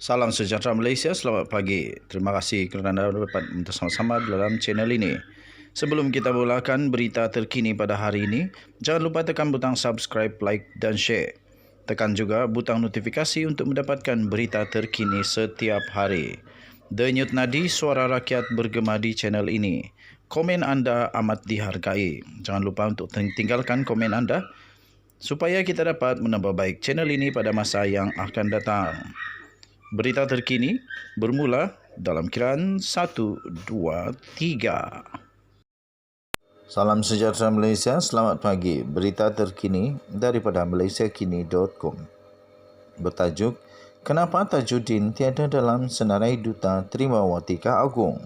Salam sejahtera Malaysia, selamat pagi. Terima kasih kerana anda dapat bersama-sama dalam channel ini. Sebelum kita mulakan berita terkini pada hari ini, jangan lupa tekan butang subscribe, like dan share. Tekan juga butang notifikasi untuk mendapatkan berita terkini setiap hari. Denyut nadi suara rakyat bergema di channel ini. Komen anda amat dihargai. Jangan lupa untuk tinggalkan komen anda supaya kita dapat menambah baik channel ini pada masa yang akan datang. Berita terkini bermula dalam kiraan 1, 2, 3. Salam sejahtera Malaysia, selamat pagi. Berita terkini daripada malaysiakini.com. Bertajuk, Kenapa Tajuddin tiada dalam senarai Duta Terima Watika Agung?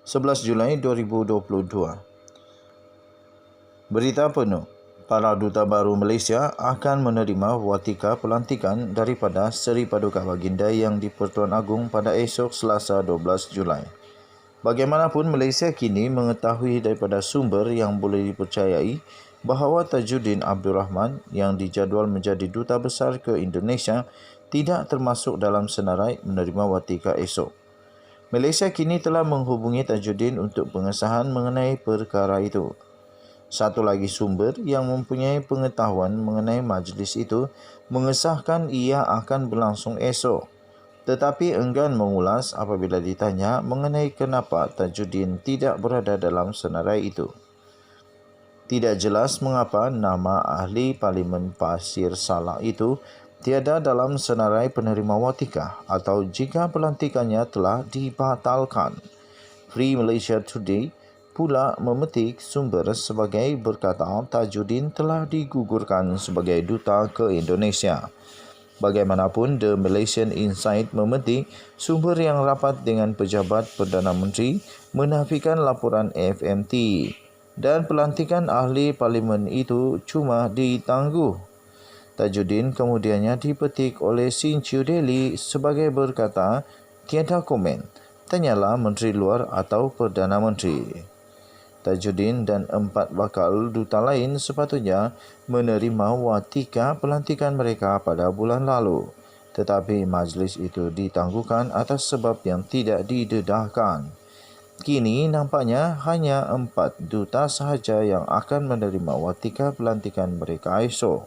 11 Julai 2022. Berita penuh. Para duta baru Malaysia akan menerima watika pelantikan daripada Seri Paduka Baginda yang di-Pertuan Agong pada esok Selasa 12 Julai. Bagaimanapun, Malaysia kini mengetahui daripada sumber yang boleh dipercayai bahawa Tajuddin Abdul Rahman yang dijadual menjadi duta besar ke Indonesia tidak termasuk dalam senarai menerima watika esok. Malaysia kini telah menghubungi Tajuddin untuk pengesahan mengenai perkara itu. Satu lagi sumber yang mempunyai pengetahuan mengenai majlis itu mengesahkan ia akan berlangsung esok, tetapi enggan mengulas apabila ditanya mengenai kenapa Tajuddin tidak berada dalam senarai itu. Tidak jelas mengapa nama ahli Parlimen Pasir Salak itu tiada dalam senarai penerima watika atau jika pelantikannya telah dibatalkan. Free Malaysia Today pula memetik sumber sebagai berkata Tajuddin telah digugurkan sebagai duta ke Indonesia. Bagaimanapun, The Malaysian Insight memetik sumber yang rapat dengan pejabat Perdana Menteri menafikan laporan FMT dan pelantikan ahli parlimen itu cuma ditangguh. Tajuddin kemudiannya dipetik oleh Sinchu Daily sebagai berkata tiada komen, tanyalah Menteri Luar atau Perdana Menteri. Tajuddin dan 4 bakal duta lain sepatutnya menerima watika pelantikan mereka pada bulan lalu. Tetapi majlis itu ditangguhkan atas sebab yang tidak didedahkan. Kini nampaknya hanya 4 duta sahaja yang akan menerima watika pelantikan mereka esok.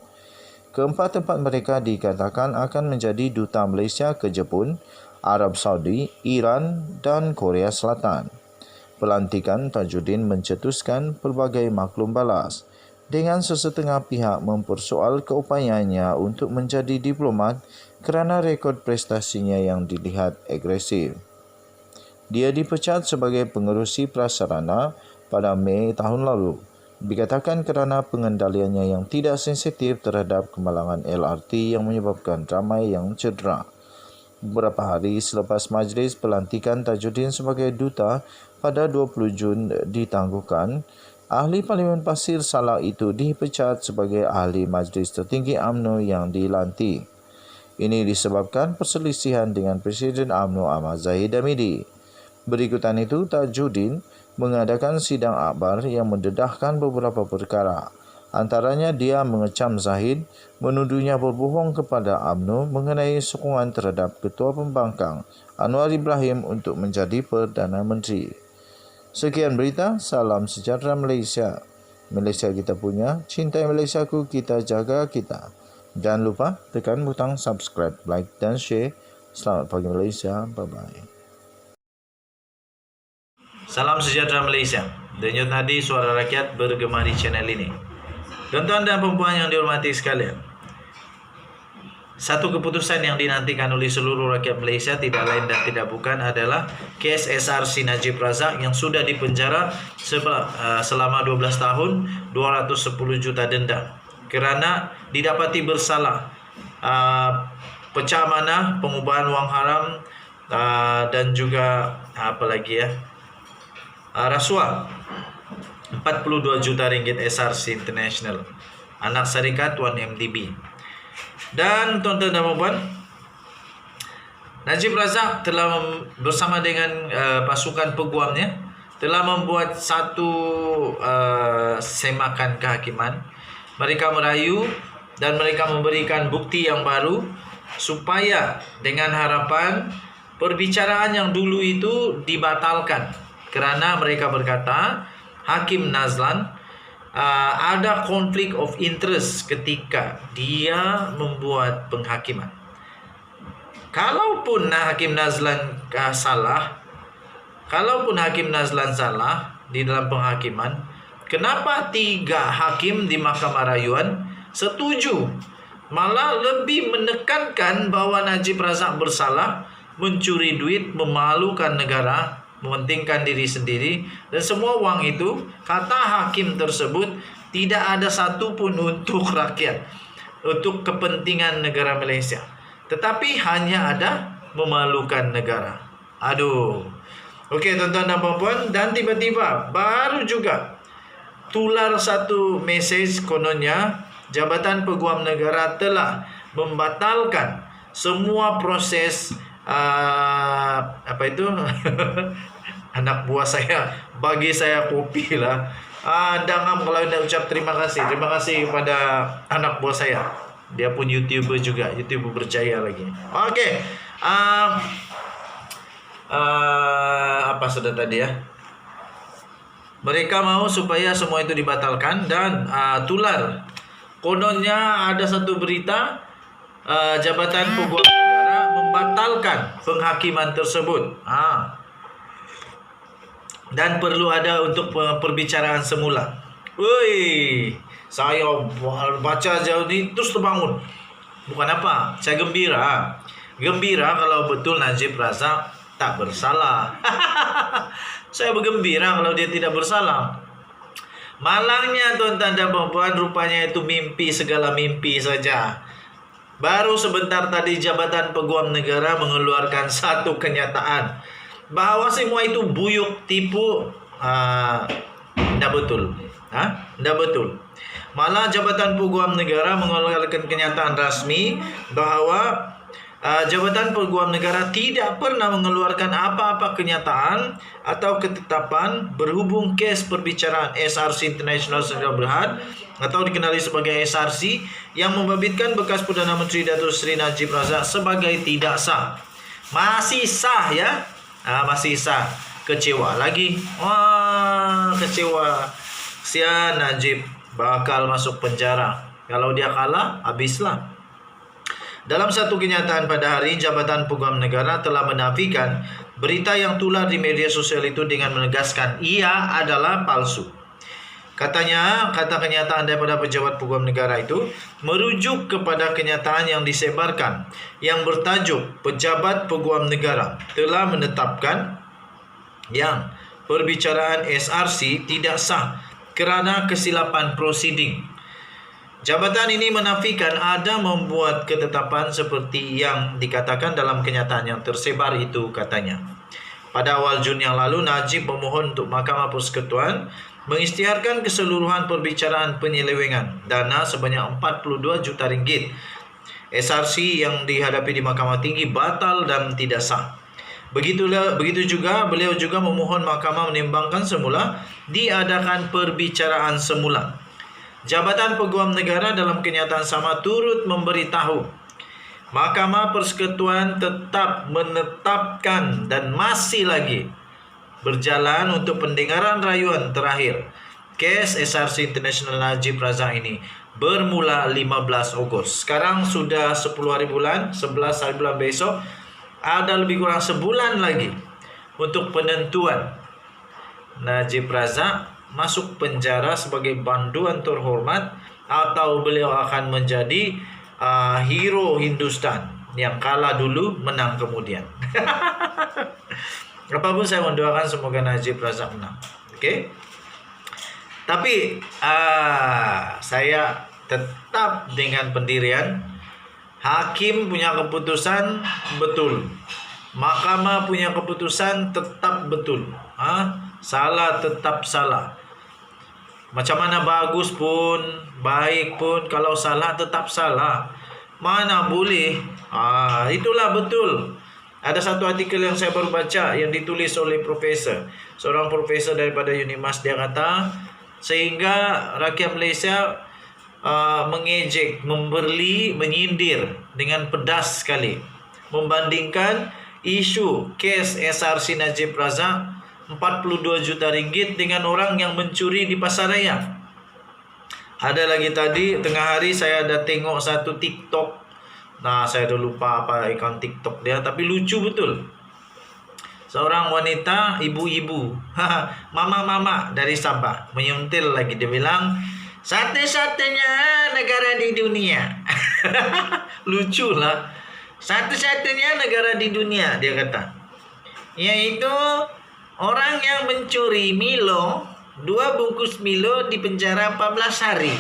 Keempat tempat mereka dikatakan akan menjadi duta Malaysia ke Jepun, Arab Saudi, Iran dan Korea Selatan. Pelantikan Tajuddin mencetuskan pelbagai maklum balas dengan sesetengah pihak mempersoal keupayaannya untuk menjadi diplomat kerana rekod prestasinya yang dilihat agresif. Dia dipecat sebagai pengerusi prasarana pada Mei tahun lalu, dikatakan kerana pengendaliannya yang tidak sensitif terhadap kemalangan LRT yang menyebabkan ramai yang cedera. Beberapa hari selepas majlis pelantikan Tajuddin sebagai duta pada 20 Jun ditangguhkan, ahli Parlimen Pasir Salak itu dipecat sebagai ahli majlis tertinggi UMNO yang dilantik. Ini disebabkan perselisihan dengan Presiden UMNO Ahmad Zahid Hamidi. Berikutan itu, Tajuddin mengadakan sidang akbar yang mendedahkan beberapa perkara. Antaranya dia mengecam Zahid, menuduhnya berbohong kepada UMNO mengenai sokongan terhadap Ketua Pembangkang Anwar Ibrahim untuk menjadi Perdana Menteri. Sekian berita, salam sejahtera Malaysia. Malaysia kita punya, cintai Malaysiaku, kita jaga kita. Jangan lupa tekan butang subscribe, like dan share. Selamat pagi Malaysia, bye-bye. Salam sejahtera Malaysia. Denyut nadi suara rakyat bergema di channel ini. Tuan-tuan dan perempuan yang dihormati sekalian, satu keputusan yang dinantikan oleh seluruh rakyat Malaysia tidak lain dan tidak bukan adalah kes SRC Najib Razak yang sudah dipenjara selama 12 tahun 210 juta denda kerana didapati bersalah pecah amanah, pengubahan wang haram dan juga rasuah 42 juta ringgit SRC International, anak syarikat Tuan MDB. Dan tuan-tuan dan puan, Najib Razak telah bersama dengan pasukan peguamnya telah membuat satu semakan kehakiman. Mereka merayu dan mereka memberikan bukti yang baru supaya dengan harapan perbicaraan yang dulu itu dibatalkan, kerana mereka berkata Hakim Nazlan ada konflik of interest ketika dia membuat penghakiman. Kalaupun Hakim Nazlan salah di dalam penghakiman, kenapa 3 hakim di Mahkamah Rayuan setuju, malah lebih menekankan bahwa Najib Razak bersalah, mencuri duit, memalukan negara, mementingkan diri sendiri, dan semua uang itu, kata hakim tersebut, tidak ada satu pun untuk rakyat, untuk kepentingan negara Malaysia, tetapi hanya ada memalukan negara. Aduh. Okey tuan-tuan dan puan-puan, dan tiba-tiba baru juga tular satu mesej, kononnya Jabatan Peguam Negara telah membatalkan semua proses anak buah saya bagi saya kopi lah. Dangam kalau nak ucap terima kasih kepada anak buah saya. Dia pun YouTuber juga, YouTuber berjaya lagi. Okey. Apa sudah tadi ya? Mereka mau supaya semua itu dibatalkan, dan tular kononnya ada satu berita Jabatan Peguam Negara membatalkan penghakiman tersebut. Dan perlu ada untuk perbicaraan semula. Woi, saya baca jauh ni terus terbangun. Bukan apa, saya gembira. Gembira kalau betul Najib Razak tak bersalah. Saya bergembira kalau dia tidak bersalah. Malangnya tuan-tuan dan puan-puan, rupanya itu mimpi, segala mimpi saja. Baru sebentar tadi Jabatan Peguam Negara mengeluarkan satu kenyataan bahawa semua itu buyuk, tipu. Tidak betul. Tidak betul. Malah Jabatan Peguam Negara mengeluarkan kenyataan rasmi bahawa Jabatan Peguam Negara tidak pernah mengeluarkan apa-apa kenyataan atau ketetapan berhubung kes perbicaraan SRC International Sdn Bhd atau dikenali sebagai SRC yang membabitkan bekas Perdana Menteri Datuk Seri Najib Razak sebagai tidak sah. Masih sah ya? Masih sah. Kecewa lagi. Wah, kecewa. Sia Najib bakal masuk penjara. Kalau dia kalah, habislah. Dalam satu kenyataan pada hari, Jabatan Peguam Negara telah menafikan berita yang tular di media sosial itu dengan menegaskan ia adalah palsu. Katanya, kata kenyataan daripada pejabat Peguam Negara itu merujuk kepada kenyataan yang disebarkan yang bertajuk Pejabat Peguam Negara telah menetapkan yang perbicaraan SRC tidak sah kerana kesilapan prosiding. Jabatan ini menafikan ada membuat ketetapan seperti yang dikatakan dalam kenyataan yang tersebar itu, katanya. Pada awal Jun yang lalu, Najib memohon untuk Mahkamah Persekutuan mengisytiharkan keseluruhan perbicaraan penyelewengan dana sebanyak 42 juta ringgit. SRC yang dihadapi di Mahkamah Tinggi batal dan tidak sah. Begitu juga beliau juga memohon Mahkamah menimbangkan semula diadakan perbicaraan semula. Jabatan Peguam Negara dalam kenyataan sama turut memberitahu Mahkamah Persekutuan tetap menetapkan dan masih lagi berjalan untuk pendengaran rayuan terakhir kes SRC International Najib Razak ini bermula 15 Ogos. Sekarang sudah 10 hari bulan, 11 hari bulan besok, ada lebih kurang sebulan lagi untuk penentuan Najib Razak masuk penjara sebagai banduan terhormat atau beliau akan menjadi hero Hindustan yang kalah dulu menang kemudian. Apapun saya mendoakan semoga Najib Razak menang. Okey. Tapi saya tetap dengan pendirian hakim punya keputusan betul. Mahkamah punya keputusan tetap betul. Salah tetap salah. Macam mana bagus pun, baik pun, kalau salah tetap salah. Mana boleh. Itulah betul. Ada satu artikel yang saya baru baca yang ditulis oleh profesor. Seorang profesor daripada Unimas, dia kata, sehingga rakyat Malaysia mengejek, memberi, menyindir dengan pedas sekali membandingkan isu kes SRC Najib Razak 42 juta ringgit dengan orang yang mencuri di pasaraya. Ada lagi tadi tengah hari saya ada tengok satu TikTok. Nah, saya dah lupa apa akaun TikTok dia, tapi lucu betul. Seorang wanita, ibu-ibu, mama-mama dari Sabah, menyuntil lagi. Dia bilang, satu-satunya negara di dunia. Lucu lah. Satu-satunya negara di dunia, dia kata. Yaitu orang yang mencuri Milo, 2 bungkus Milo di penjara 14 hari.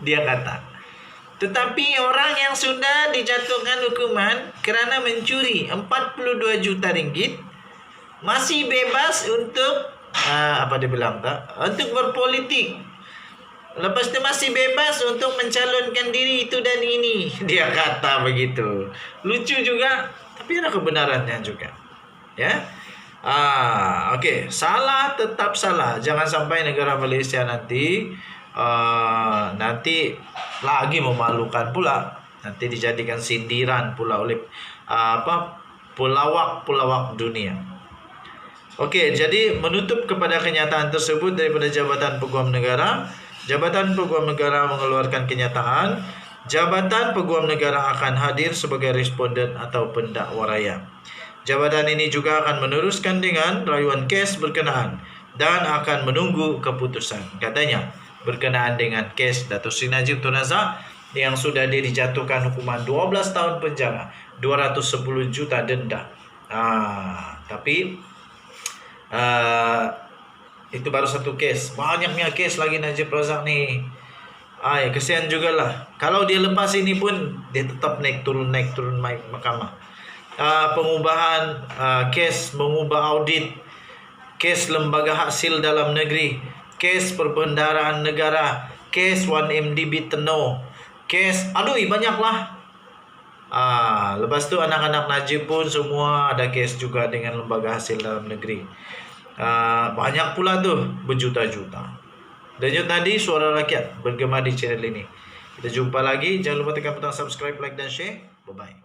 Dia kata. Tetapi orang yang sudah dijatuhkan hukuman kerana mencuri 42 juta ringgit masih bebas untuk apa dia bilang tak? Untuk berpolitik. Lepas itu masih bebas untuk mencalonkan diri itu dan ini. Dia kata begitu. Lucu juga, tapi ada kebenarannya juga. Ya. Okey, salah tetap salah. Jangan sampai negara Malaysia nanti lagi memalukan pula, nanti dijadikan sindiran pula oleh pelawak-pelawak dunia. Okey, jadi menutup kepada kenyataan tersebut daripada Jabatan Peguam Negara, Jabatan Peguam Negara mengeluarkan kenyataan, Jabatan Peguam Negara akan hadir sebagai responden atau pendakwa raya. Jabatan ini juga akan meneruskan dengan rayuan kes berkenaan dan akan menunggu keputusan, katanya, berkenaan dengan kes Datuk Seri Najib Tun Razak yang sudah dijatuhkan hukuman 12 tahun penjara, 210 juta denda. Tapi itu baru satu kes. Banyaknya kes lagi Najib Razak ni. Kesian jugalah. Kalau dia lepas ini pun dia tetap naik turun mahkamah. Pengubahan kes mengubah audit, kes lembaga hasil dalam negeri, kes perbendaharaan negara, kes 1MDB Tenor, kes banyaklah. Lepas tu anak-anak Najib pun semua ada kes juga dengan lembaga hasil dalam negeri. Banyak pula tu, berjuta-juta. Dan itu tadi Suara Rakyat bergema di channel ini. Kita jumpa lagi. Jangan lupa tekan butang subscribe, like dan share. Bye-bye.